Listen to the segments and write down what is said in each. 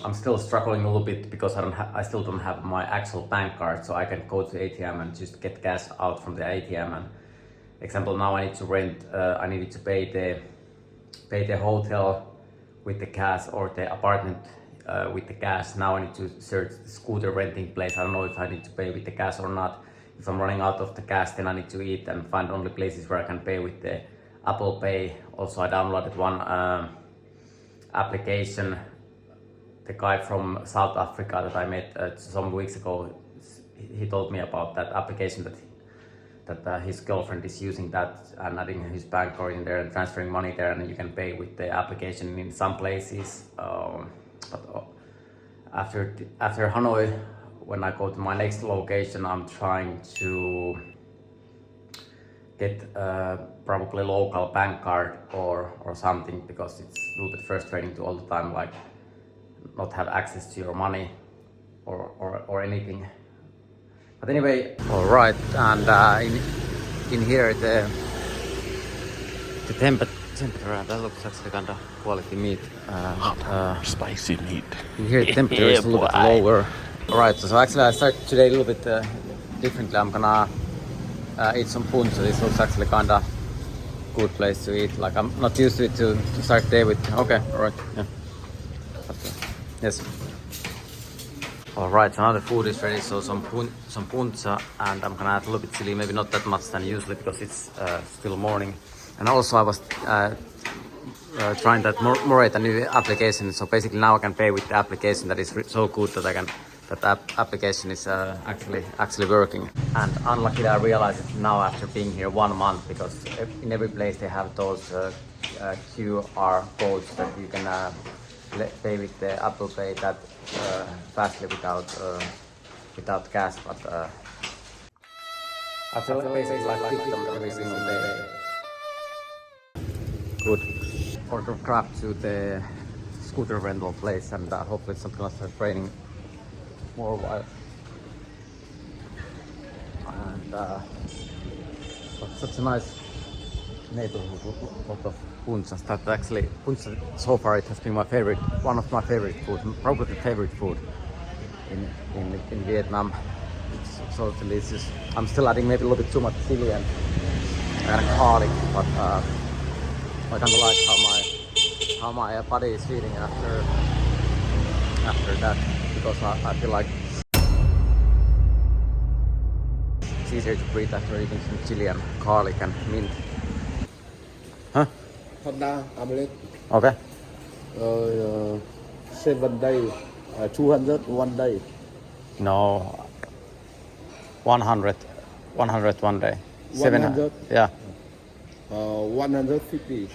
I'm still struggling a little bit because I still don't have my actual bank card, so I can go to ATM and just get cash out from the ATM. And example, now I need to rent. I needed to pay the hotel with the cash or the apartment with the cash. Now I need to search the scooter renting place. I don't know if I need to pay with the cash or not. If I'm running out of the cash, then I need to eat and find only places where I can pay with the Apple Pay. Also, I downloaded one application. The guy from South Africa that I met some weeks ago, he told me about that application that his girlfriend is using that and adding his bank card in there and transferring money there, and you can pay with the application in some places. But after Hanoi, when I go to my next location, I'm trying to get probably local bank card or something, because it's a little bit frustrating to all the time like not have access to your money or anything. But anyway, all right, and in here the temperature, that looks actually kind of quality meat. Spicy meat. In here the temperature is a little bit lower. All right, so actually I start today a little bit differently. I'm gonna eat some punch. So this looks actually kind of good place to eat. Like, I'm not used to it to start day with. Okay, all right, yeah. But, yes. All right, so now the food is ready. So some puncha, and I'm gonna add a little bit chili, maybe not that much than usually because it's still morning. And also I was trying that more the new application. So basically now I can pay with the application that is so good that I can. That application is actually working. And unluckily I realized it now after being here 1 month, because in every place they have those QR codes that you can pay with the Apple Pay that fastly without cash. But I feel basically like victim every single day. Good. Order crab to the scooter rental place, and hopefully it's not gonna start raining more while. And such a nice neighborhood, lot of punchas. That actually, puncha so far it has been one of my favorite food, probably the favorite food in Vietnam. It's so delicious. I'm still adding maybe a little bit too much chili and garlic, but I kind of like how my body is feeling after that. Because I feel like it's easier to breathe after eating some chili and garlic and mint. Huh? Honda omelette. Okay. 7 days. 200 1 day. No. 100 one day. 100? Yeah. 150.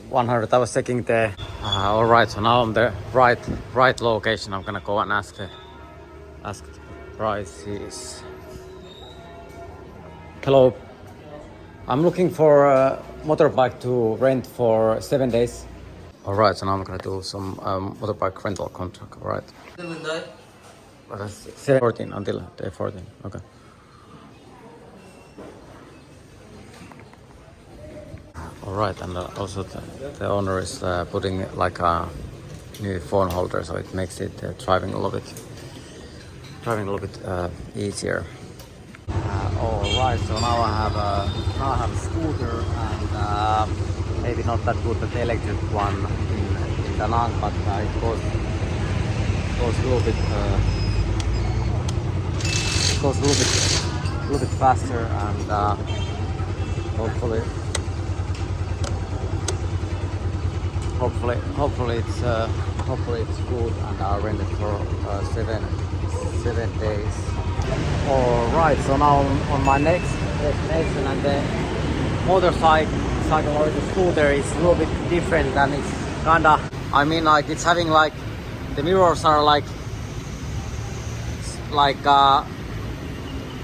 100. I was checking the. All right, so now I'm the right location. I'm gonna go and ask the prices. Hello. I'm looking for a motorbike to rent for 7 days. All right, so now I'm gonna do some motorbike rental contract. All right. 14 until day 14. Okay. All right, and also the owner is putting like a new phone holder, so it makes it driving a little bit easier. All right, so now I have a scooter, and maybe not that good, the electric one in Da Nang, but it goes a little bit faster, and hopefully it's good, and I'll rent it for 7 days. All right, so now on my next destination, and the motorcycle or the scooter is a little bit different, and it's kinda, I mean, like, it's having like, the mirrors are like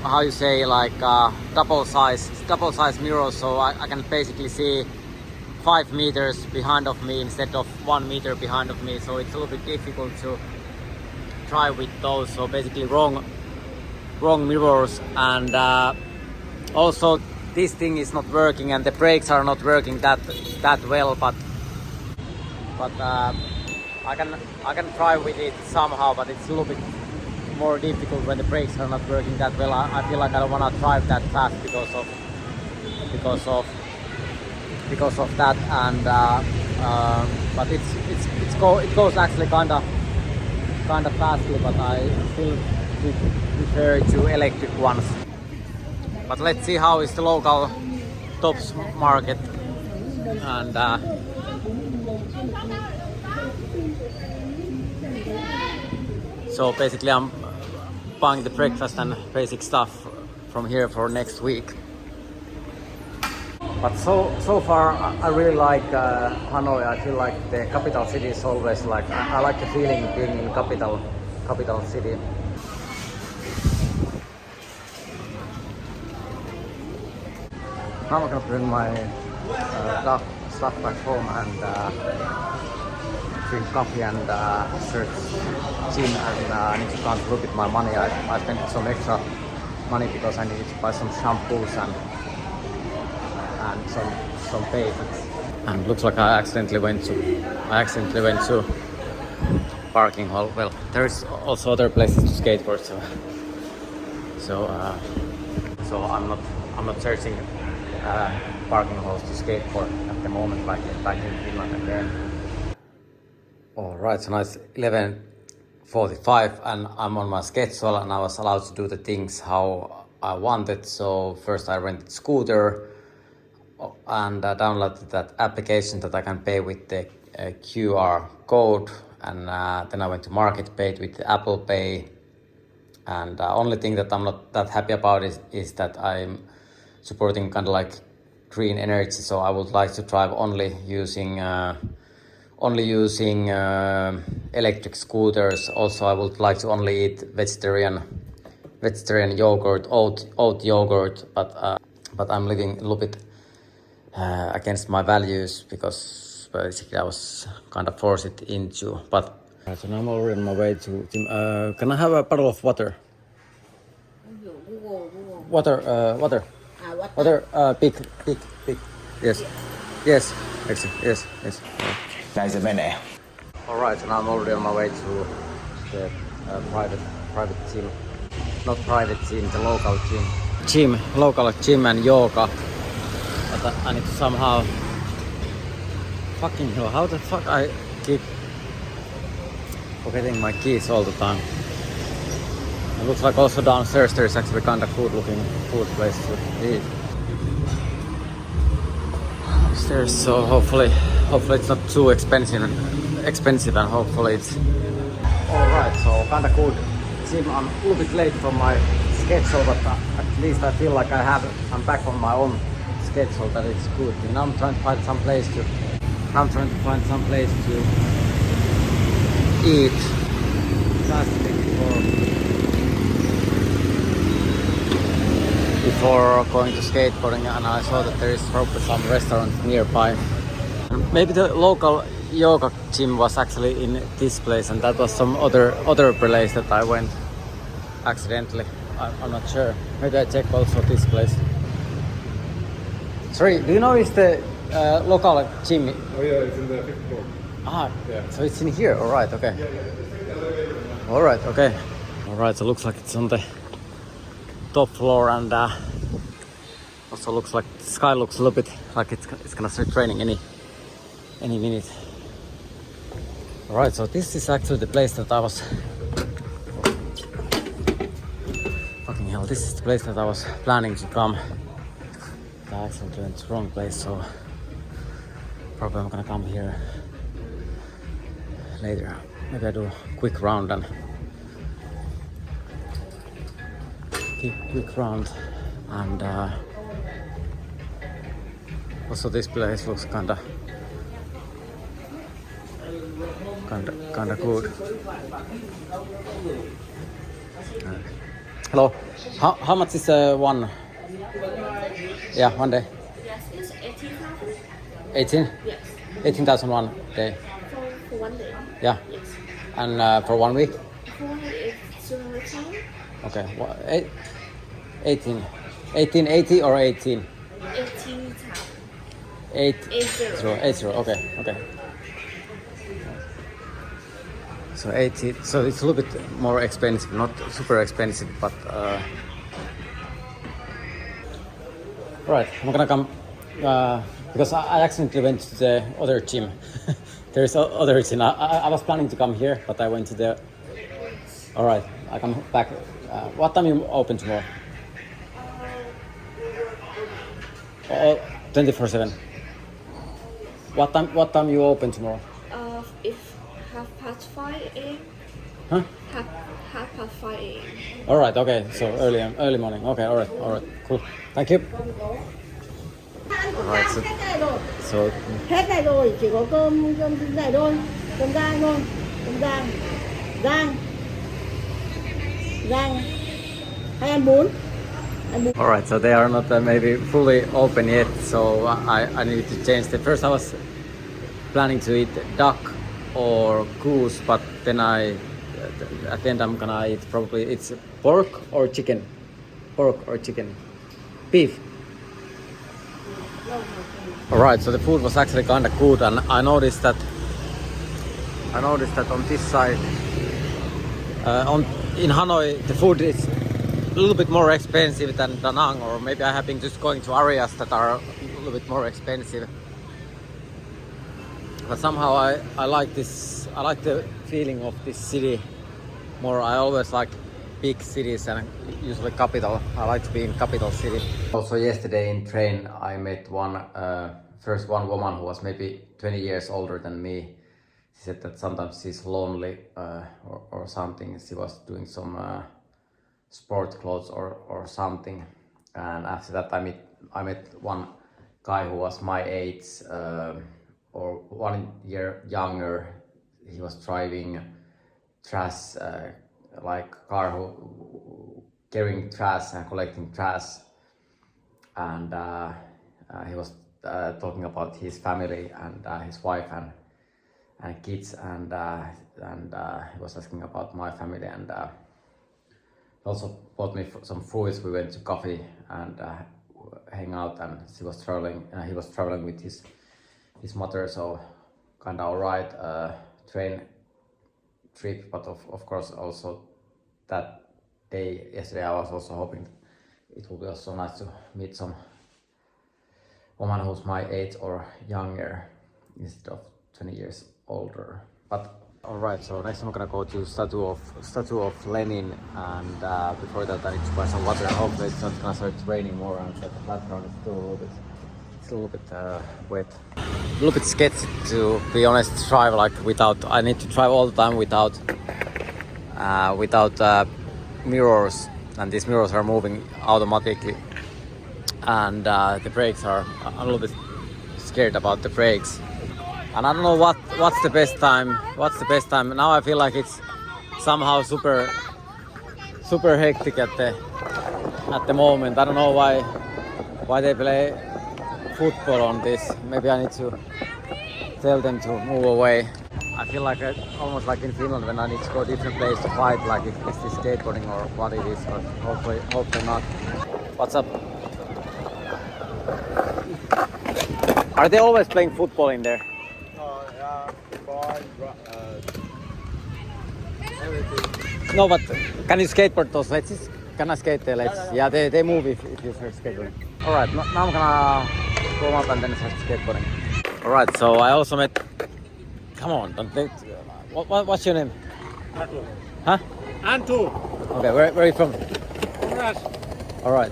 how you say, like double size mirrors, so I can basically see 5 meters behind of me instead of 1 meter behind of me, so it's a little bit difficult to drive with those. So basically wrong mirrors, and also this thing is not working, and the brakes are not working that well, but but I can drive with it somehow, but it's a little bit more difficult when the brakes are not working that well. I feel like I don't want to drive that fast because of that, and but it goes actually kind of fastly, but I still prefer to electric ones. But let's see how is the local tops market, and so basically I'm buying the breakfast and basic stuff from here for next week. But so far I really like Hanoi. I feel like the capital city is always like, I like the feeling being in capital city. Now I'm gonna bring my stuff back home and drink coffee and search gym, and I need to count a little bit my money. I spent some extra money because I needed to buy some shampoos and some basics. And looks like I accidentally went to parking hall. Well, there's also other places to skateboard, so I'm not searching parking halls to skateboard at the moment, like back in Finland again. Alright, so now it's 11:45 and I'm on my schedule, and I was allowed to do the things how I wanted. So first I rented scooter and downloaded that application that I can pay with the QR code, and then I went to market, paid with the Apple Pay, and only thing that I'm not that happy about is that I'm supporting kind of like green energy, so I would like to drive only using electric scooters. Also, I would like to only eat vegetarian yogurt, oat yogurt, but I'm living a little bit against my values because basically I was kind of forced into. But so now I'm already on my way to gym. Can I have a bottle of water? Water. Big. Yes. Actually, yes. Näin se menee. Alright, so now I'm already on my way to the private gym. Not private gym, the local gym. Local gym and yoga. But I need to somehow... Fucking hell, how the fuck I keep forgetting my keys all the time. It looks like also downstairs there's actually kind of food place to eat. Upstairs, so hopefully it's not too expensive, and hopefully it's alright. So kind of good gym. I'm a little bit late from my schedule, but at least I feel like I'm back on my own schedule. That it's good. And now I'm trying to find some place to eat. Before going to skateboarding, and I saw that there is probably some restaurants nearby. And maybe the local yoga gym was actually in this place, and that was some other place that I went accidentally. I'm not sure. Maybe I check also this place. Sorry, do you know is the local gym? Oh yeah, it's in the 5th floor. Yeah. So it's in here. All right. Okay. All right. Okay. All right. So it looks like it's on the top floor, and also looks like the sky looks a little bit like it's gonna start raining any minute. All right. So this is actually the place that I was. Fucking hell! This is the place that I was planning to come. I accidentally went to the wrong place, so probably I'm gonna come here later. Maybe I do a quick round and also this place looks kinda good. Hello. How much is one? Yeah, one day. Yes, it's 18,000. 18? Yes. 18,000 one day. For 1 day. Yeah. Yes. And for 1 week? For 1 week it's 200 pounds. Okay. 1880 or 18? 18,000. 80. Okay. So 80. So it's a little bit more expensive, not super expensive, but right. I'm gonna come because I accidentally went to the other gym. There's other gym. I was planning to come here, but I went to the. All right. I come back. What time you open tomorrow? 24/7. What time you open tomorrow? If 5:30 a.m. Huh? Half past 5 a.m. All right. Okay. So early morning. Okay. All right. Cool. Thank you. All right. So Hết này rồi, chỉ có cơm này thôi, cơm rang thôi, rang. Hay ăn bún. all right. So they are not maybe fully open yet. So I need to change. First I was planning to eat duck or goose, but then at the end I'm gonna eat probably it's pork or chicken. Beef. Alright, so the food was actually kind of good, and I noticed that on this side, in Hanoi, the food is a little bit more expensive than Da Nang, or maybe I have been just going to areas that are a little bit more expensive. But somehow I like this. I like the feeling of this city more. I always like big cities and usually capital. I like to be in capital city. Also yesterday in train I met first one woman who was maybe 20 years older than me. She said that sometimes she's lonely or something. She was doing some sport clothes or something. And after that I met one guy who was my age or 1 year younger. He was driving trash like car carrying trash and collecting trash, and he was talking about his family and his wife and kids, and he was asking about my family, and also bought me some fruits. We went to coffee and hang out, and he was traveling with his mother, so kind of alright train trip, but of course also that day yesterday I was also hoping it will be also nice to meet some woman who's my age or younger instead of 20 years older. But alright, so next I'm gonna go to statue of Lenin, and before that I need to buy some water, and hopefully it's not gonna start raining more, and the background is still a little bit wet. A little bit sketchy, to be honest, to drive like without. I need to drive all the time without mirrors, and these mirrors are moving automatically, and the brakes are. I'm a little bit scared about the brakes, and I don't know what's the best time. Now I feel like it's somehow super hectic at the moment. I don't know why they play football on this. Maybe I need to tell them to move away. I feel like almost like in Finland when I need to go to different place to fight, like if it's this skateboarding or what it is, but hopefully not. What's up? Are they always playing football in there? Yeah, football, everything. No, but can you skateboard those legs? Can I skate the legs? Yeah, they move if you start skateboarding. Alright, now I'm gonna warm up and then start skateboarding. Alright, so I also met. Come on, don't think. What's your name? Antu. Huh? Antu. Okay, where are you from? Yes. Alright.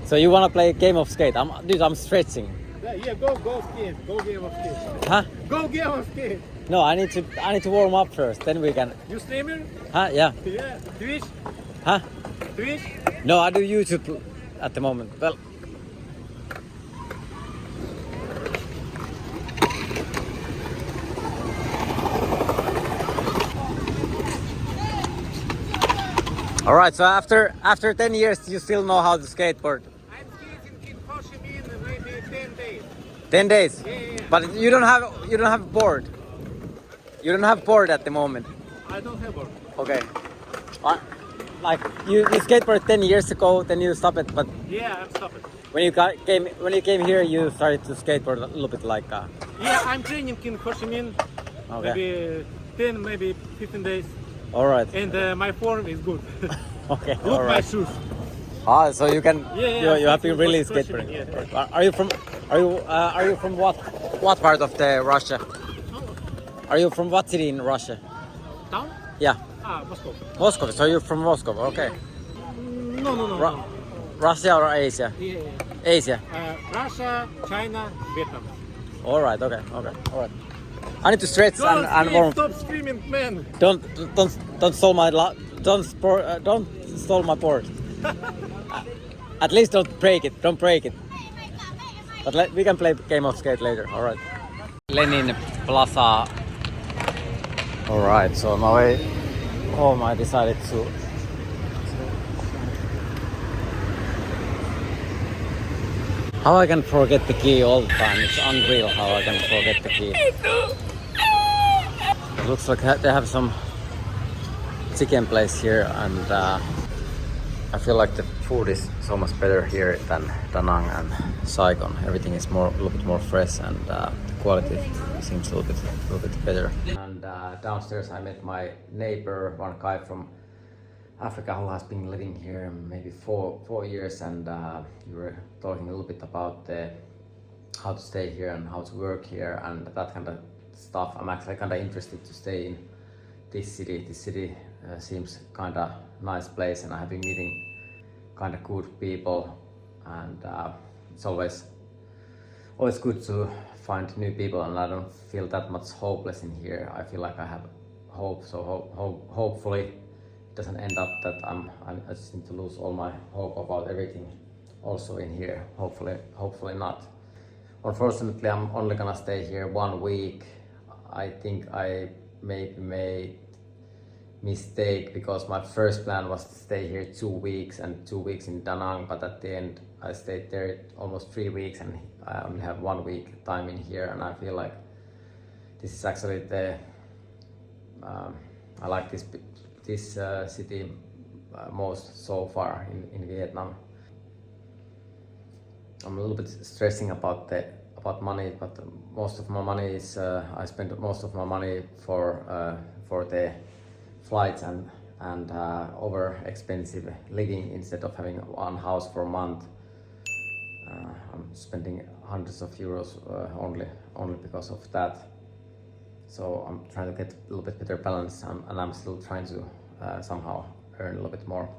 So you wanna play a game of skate? I'm stretching. Yeah, go skate. Go game of skate. Huh? Go game of skate. No, I need to warm up first, then we can. You streamer? Huh? Yeah. Yeah. Twitch? Huh? Twitch? No, I do YouTube at the moment. Well. All right, so after 10 years, you still know how to skateboard. I'm skating in Ho Chi Minh maybe 10 days. 10 days. Yeah. But you don't have board. You don't have board at the moment. I don't have one. Okay. Like you skateboarded 10 years ago, then you stopped it. But Yeah, I'm stopping. when you came here, you started to skateboard a little bit like. Yeah, I'm training in Ho Chi Minh Okay. maybe 10, maybe 15 days. All right. And my form is good. Okay. Look All my right. shoes. Ah, so you can. Yeah, you have been really especially, skateboarding. yeah. Are you from? Are you from what part of the Russia? Are you from what city in Russia? Town? Yeah. Moscow. Moscow. So you're from Moscow. Okay. No. Russia or Asia? Yeah. Asia. Russia, China, Vietnam. All right. Okay. All right. I need to stretch and warm. Stop screaming, man. Don't stole my don't stole my board. At least don't break it. Don't break it. But we can play game of skate later. All right. Lenin Plaza. All right. So on my way home, I decided to. How I can forget the key all the time? It's unreal how I can forget the key. It looks like they have some chicken place here, and I feel like the food is so much better here than Da Nang and Saigon. Everything is a little bit more fresh, and the quality seems a little bit better. And downstairs I met my neighbor, one guy from Africa who has been living here maybe 4 years, and we were talking a little bit about how to stay here and how to work here and that kind of stuff. I'm actually kind of interested to stay in this city. This city seems kind of nice place, and I have been meeting kind of good people, and it's always good to find new people, and I don't feel that much hopeless in here. I feel like I have hope, so hopefully it doesn't end up that I just need to lose all my hope about everything also in here. Hopefully not. Unfortunately, I'm only gonna stay here 1 week. I think I maybe made mistake because my first plan was to stay here 2 weeks and 2 weeks in Da Nang, but at the end I stayed there almost 3 weeks, and I only have 1 week time in here, and I feel like this is actually I like this city most so far in Vietnam. I'm a little bit stressing about money, but most of my money is I spend most of my money for the flights and over expensive living. Instead of having one house for a month, I'm spending hundreds of euros only because of that. So I'm trying to get a little bit better balance, and I'm still trying to somehow earn a little bit more.